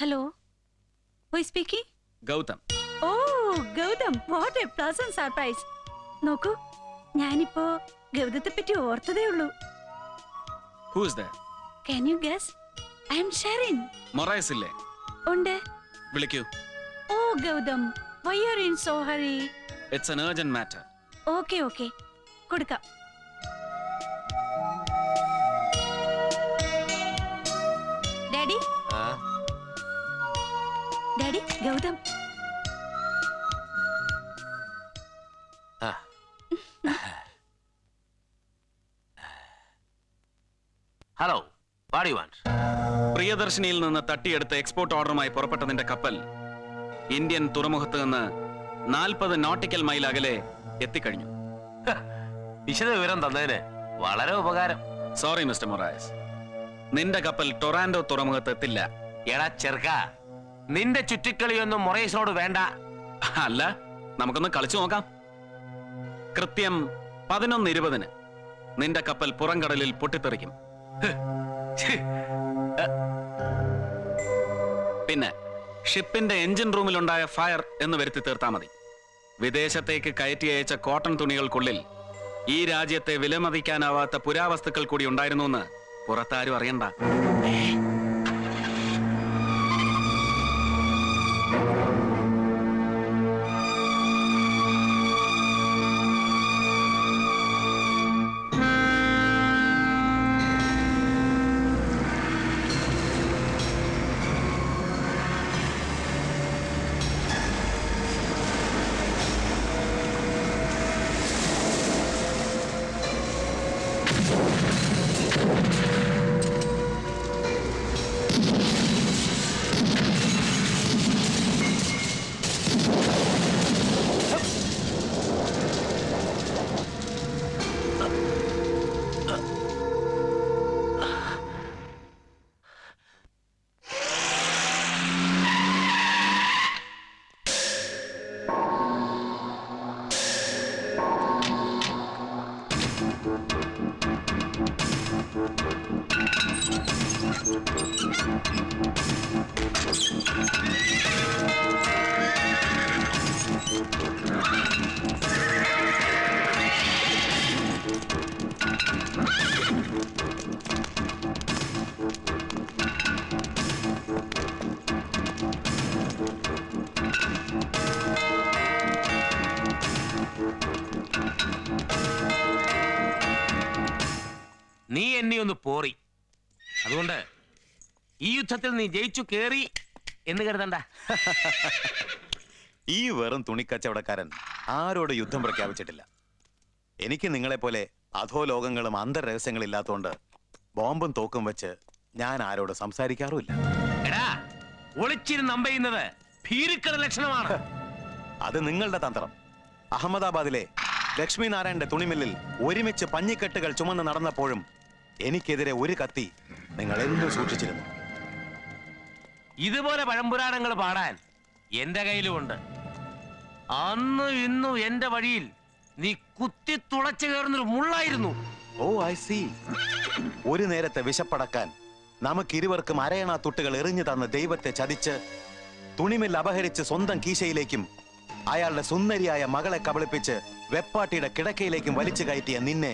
Hello. Who is speaking? Gautam. Oh, Gautam. What a pleasant surprise. നോക്കൂ, ഞാനിപ്പോ ഗൗതത്തെ പറ്റി ഓർത്തതേ ഉള്ളൂ. Who is there? Can you guess? I am Sharon. Morais ഇല്ലേ? ഉണ്ട്. വിളിക്കൂ. Oh, Gautam. Why are you in so hurry? It's an urgent matter. Okay, okay. കൊടുക്കാം. Daddy? Daddy, Gautam. Hello, what do you want? പ്രിയദർശിനിയിൽ നിന്ന് തട്ടിയെടുത്ത export ഓർഡറുമായി പുറപ്പെട്ട നിന്റെ കപ്പൽ Indian തുറമുഖത്ത് നിന്ന് 40 നോട്ടിക്കൽ മൈൽ അകലെ എത്തിക്കഴിഞ്ഞു. വിശദ വിവരം തന്നതിന് വളരെ ഉപകാരം. സോറി മിസ്റ്റർ മൊറായസ്, നിന്റെ കപ്പൽ ടൊറാൻഡോ തുറമുഖത്ത് എത്തില്ല. എടാ ചെറുക്ക, നിന്റെ ചുറ്റിക്കളിയൊന്നും മൊറൈസിനോട് വേണ്ട. അല്ല, നമുക്കൊന്ന് കളിച്ചു നോക്കാം. കൃത്യം 11:20 നിന്റെ കപ്പൽ പുറംകടലിൽ പൊട്ടിത്തെറിക്കും. പിന്നെ ഷിപ്പിന്റെ എഞ്ചിൻ റൂമിലുണ്ടായ ഫയർ എന്ന് വരുത്തി തീർത്താ മതി. വിദേശത്തേക്ക് കയറ്റി അയച്ച കോട്ടൺ തുണികൾക്കുള്ളിൽ ഈ രാജ്യത്തെ വിലമതിക്കാനാവാത്ത പുരാവസ്തുക്കൾ കൂടി ഉണ്ടായിരുന്നു എന്ന് പുറത്താരും അറിയണ്ട. നീ എന്നെ ഒന്ന് പോറി. അതുകൊണ്ട് ഈ യുദ്ധത്തിൽ നീ ജയിച്ചു കേറി എന്ന് കരുതണ്ട. ഈ വെറും തുണിക്കച്ചവടക്കാരൻ ആരോട് യുദ്ധം പ്രഖ്യാപിച്ചിട്ടില്ല. എനിക്ക് നിങ്ങളെപ്പോലെ അധോലോകങ്ങളും അന്തർരഹസ്യങ്ങളും ഇല്ലാത്തതുകൊണ്ട് ബോംബും തോക്കും വെച്ച് ഞാൻ ആരോട് സംസാരിക്കാറുമില്ല. എടാ, ഒളിച്ചിരുന്ന് അമ്പയുന്നത് ഭീരുക്കളുടെ ലക്ഷണമാണ്. അത് നിങ്ങളുടെ തന്ത്രം. അഹമ്മദാബാദിലെ ലക്ഷ്മി നാരായണന്റെ തുണിമില്ലിൽ ഒരുമിച്ച് പഞ്ഞിക്കെട്ടുകൾ ചുമന്ന് നടന്നപ്പോഴും എനിക്കെതിരെ ഒരു കത്തി നിങ്ങൾ എന്തും സൂക്ഷിച്ചിരുന്നു. ഇതുപോലെ പഴംപുരാണങ്ങൾ പാടാൻ എന്റെ കയ്യിലുമുണ്ട്. അന്നും ഇന്നും എന്റെ വഴിയിൽ നീ കുത്തി തുളച്ചു കയറുന്നൊരു മുള്ളായിരുന്നു. ഓ, ഐ സീ. ഒരു നേരത്തെ വിശപ്പടക്കാൻ നമുക്കിരുവർക്കും അരയണ തുട്ടുകൾ എറിഞ്ഞു തന്ന ദൈവത്തെ ചതിച്ച് തുണിമിൽ അപഹരിച്ച് സ്വന്തം കീശയിലേക്കും അയാളുടെ സുന്ദരിയായ മകളെ കബളിപ്പിച്ച് വെപ്പാട്ടിയുടെ കിടക്കയിലേക്കും വലിച്ചു കയറ്റിയ നിന്നെ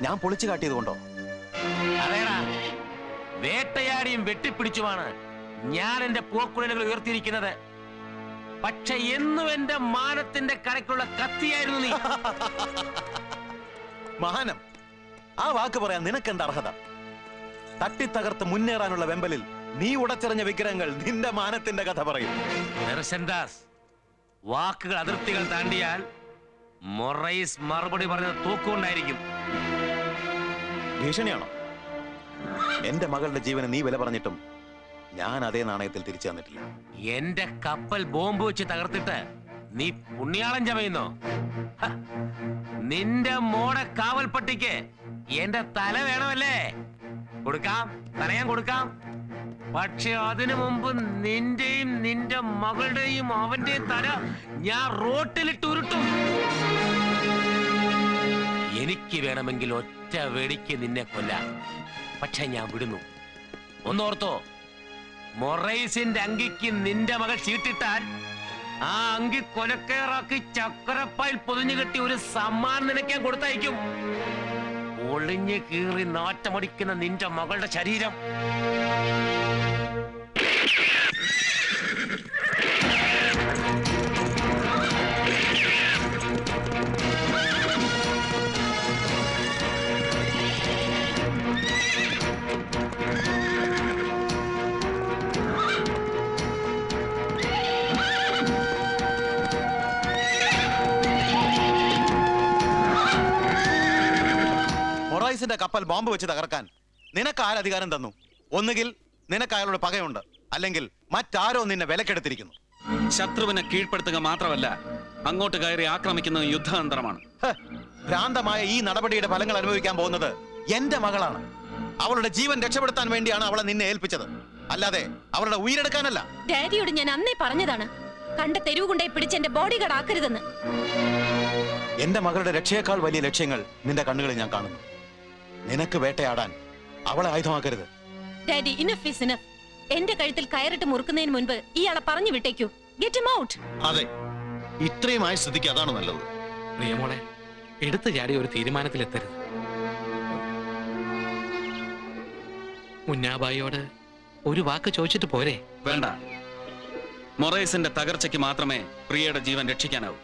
ഞാൻ പൊളിച്ചു കാട്ടിയതുകൊണ്ടോ? അതേടാ, വേട്ടയാടിയും വെട്ടിപ്പിടിച്ചുമാണ് ഞാൻ എന്റെ പോക്കുഴലുകൾ ഉയർത്തിയിരിക്കുന്നത്. പക്ഷെ എന്നും എന്റെ മാനത്തിന്റെ കരയ്ക്കുള്ള കത്തിയായിരുന്നു നീ. മാനം, ആ വാക്ക് പറയാൻ നിനക്കെന്താ അർഹത? തട്ടിത്തകർത്ത് മുന്നേറാനുള്ള വെമ്പലിൽ നീ ഉടച്ചെറിഞ്ഞ വിഗ്രഹങ്ങൾ നിന്റെ മാനത്തിന്റെ കഥ പറയും. ദർശൻദാസ്, വാക്കുകൾ അതിർത്തികൾ താണ്ടിയാൽ മൊറൈസ് മറുപടി പറഞ്ഞത് തൂക്കുകൊണ്ടായിരിക്കും. ഭീഷണിയാണോ? എന്റെ മകളുടെ ജീവന് നീ വില പറഞ്ഞിട്ടും ഞാൻ അതേ നാണയത്തിൽ തിരിച്ചു തന്നിട്ടില്ല. എന്റെ കപ്പൽ ബോംബ് വെച്ച് തകർത്തിട്ട് നീ പുണ്യാളം ചമയുന്നോ? നിന്റെ മോടെ കാവൽപ്പട്ടിക്ക് എന്റെ തല വേണമല്ലേ? കൊടുക്കാം, തല ഞാൻ കൊടുക്കാം. പക്ഷെ അതിനു മുമ്പ് നിന്റെയും നിന്റെ മകളുടെയും അവന്റെയും തല ഞാൻ റോട്ടിലിട്ട് ഉരുട്ടും. എനിക്ക് വേണമെങ്കിൽ ഒറ്റ വെടിക്ക് നിന്നെ കൊല്ലാം. പക്ഷെ ഞാൻ വിടുന്നു. ഒന്നോർത്തോ, മൊറൈസിന്റെ അങ്കിക്ക് നിന്റെ മകൾ ചീട്ടിട്ടാൽ ആ അങ്കി കൊലക്കേറാക്കി ചക്കരപ്പായിൽ പൊതിഞ്ഞു കെട്ടി ഒരു സമ്മാനം നിനക്ക് ഞാൻ കൊടുത്തയക്കും. ഒളിഞ്ഞു കീറി നാറ്റമടിക്കുന്ന നിന്റെ മകളുടെ ശരീരം മൊറൈസിന്റെ കപ്പൽ ബോംബ് വെച്ച് തകർക്കാൻ നിനക്ക് ആരധികാരം തന്നു? ഒന്നുകിൽ നിനക്ക് അയാളോട് പകയുണ്ട്, അല്ലെങ്കിൽ മറ്റാരോ നിന്നെ വിലക്കെടുത്തിരിക്കുന്നു. ശത്രുവിനെ കീഴ്പ്പെടുത്തുക മാത്രമല്ല, അങ്ങോട്ട് കയറി ആക്രമിക്കുന്നത് യുദ്ധതന്ത്രമാണ്. ഭ്രാന്തമായ ഈ നടപടിയുടെ ഫലങ്ങൾ അനുഭവിക്കാൻ പോകുന്നത് എന്റെ മകളാണ്. അവളുടെ ജീവൻ രക്ഷപ്പെടുത്താൻ വേണ്ടിയാണ് അവളെ നിന്നെ ഏൽപ്പിച്ചത്, അല്ലാതെ അവളുടെ ഉയരെടുക്കാനല്ല. ഡാഡിയോട് ഞാൻ അന്നേ പറഞ്ഞതാണ്, കണ്ട തെരുവ് കൊണ്ടേ പിടിച്ച് എന്റെ ബോഡി ഗാർഡ് ആക്കരുതെന്ന്. എന്റെ മകളുടെ രക്ഷയേക്കാൾ വലിയ ലക്ഷ്യങ്ങൾ നിന്റെ കണ്ണുകളിൽ ഞാൻ കാണുന്നു. നിനക്ക് വേട്ടയാടാൻ അവളെ ആയുധമാക്കരുത്. Daddy, enough is enough. എന്റെ കഴുത്തിൽ കയറിട്ട് മുറുക്കുന്നതിന് മുൻപ് ഇയാളെ പറഞ്ഞു വിട്ടേക്കൂ. Get him out. അതെ, ഇത്രയുമായ സ്ഥിതിക്ക് അതാണ് നല്ലത്. പ്രിയമോളെ, എടുത്തു ചാടി ഒരു തീരുമാനത്തിലെത്തരുത്. മുന്നാബായിയോട് ഒരു വാക്ക് ചോദിച്ചിട്ട് പോരെ? വേണ്ട. മൊറൈസിന്റെ തകർച്ചയ്ക്ക് മാത്രമേ പ്രിയയുടെ ജീവൻ രക്ഷിക്കാനാവൂ.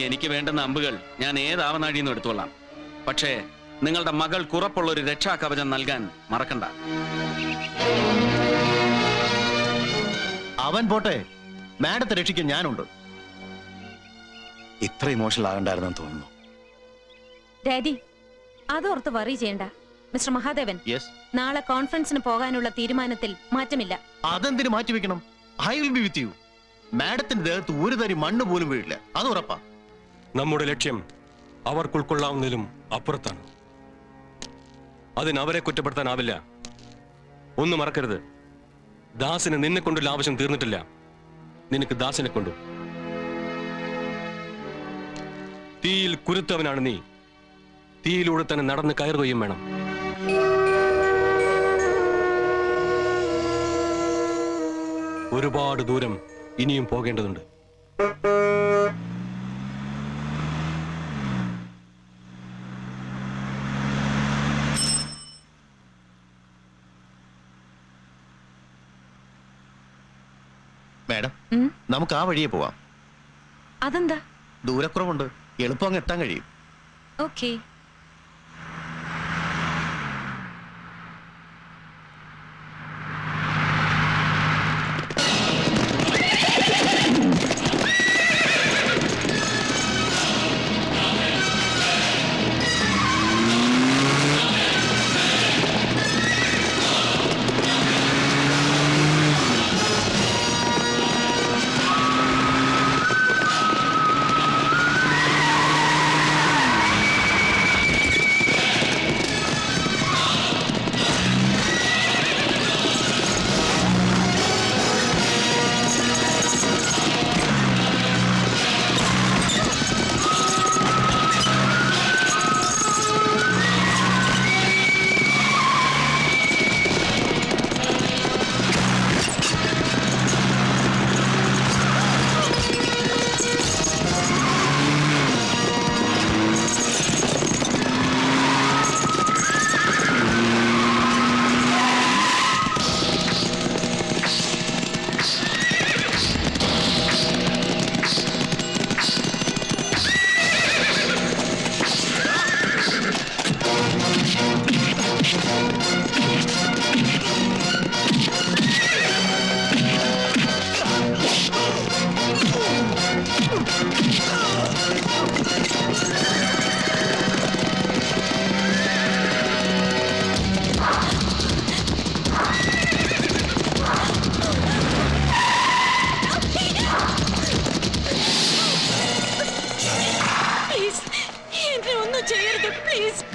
എനിക്ക് വേണ്ടുന്ന അമ്പുകൾ ഞാൻ ഏതാവനാഴിന്ന് എടുത്തോളാം. പക്ഷേ നിങ്ങളുടെ മകൾ കുറപ്പുള്ള ഒരു രക്ഷാകവചം നൽകാൻ മറക്കണ്ട. അവൻ പോട്ടെ, മാഡത്തെ രക്ഷിക്കാൻ ഞാനുണ്ട്. ഇത്ര ഇമോഷണൽ ആകണ്ടായിരുന്നെന്ന് തോന്നുന്നു. ഡാഡി, അതോർത്ത് വറി ചെയ്യണ്ട. Mister Mahadevan, yes. നാളെ കോൺഫറൻസിന് പോകാനുള്ള തീരുമാനത്തിൽ മാറ്റമില്ല. അതെന്തിനു മാറ്റിവെക്കണം? I will be with you. മാഡത്തിന്റെ ദേഹത്ത് ഒരു തരി മണ്ണ് പോലും വീഴില്ല, അത് ഉറപ്പാ. നമ്മുടെ ലക്ഷ്യം അവർക്ക് ഉൾക്കൊള്ളാവുന്നതിലും അപ്പുറത്താണ്. അതിന് അവരെ കുറ്റപ്പെടുത്താനാവില്ല. ഒന്നും മറക്കരുത്, ദാസിന് നിന്നെ കൊണ്ടുള്ള ആവശ്യം തീർന്നിട്ടില്ല. നിനക്ക് ദാസിനെ കൊണ്ടു. തീയിൽ കുരുത്തവനാണ് നീ. തീയിലൂടെ തന്നെ നടന്ന് കയറുകയും വേണം. ഒരുപാട് ദൂരം ഇനിയും പോകേണ്ടതുണ്ട്. മാഡം, നമുക്ക് ആ വഴിയെ പോവാം. അതെന്താ? ദൂരക്കുറവുണ്ട്, എളുപ്പം അങ്ങ് എത്താൻ കഴിയും. ഓക്കേ.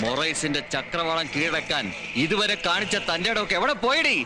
മൊറൈസിന്റെ ചക്രവാളം കീഴടക്കാൻ ഇതുവരെ കാണിച്ച തന്റെ ഇടമൊക്കെ എവിടെ പോയടി?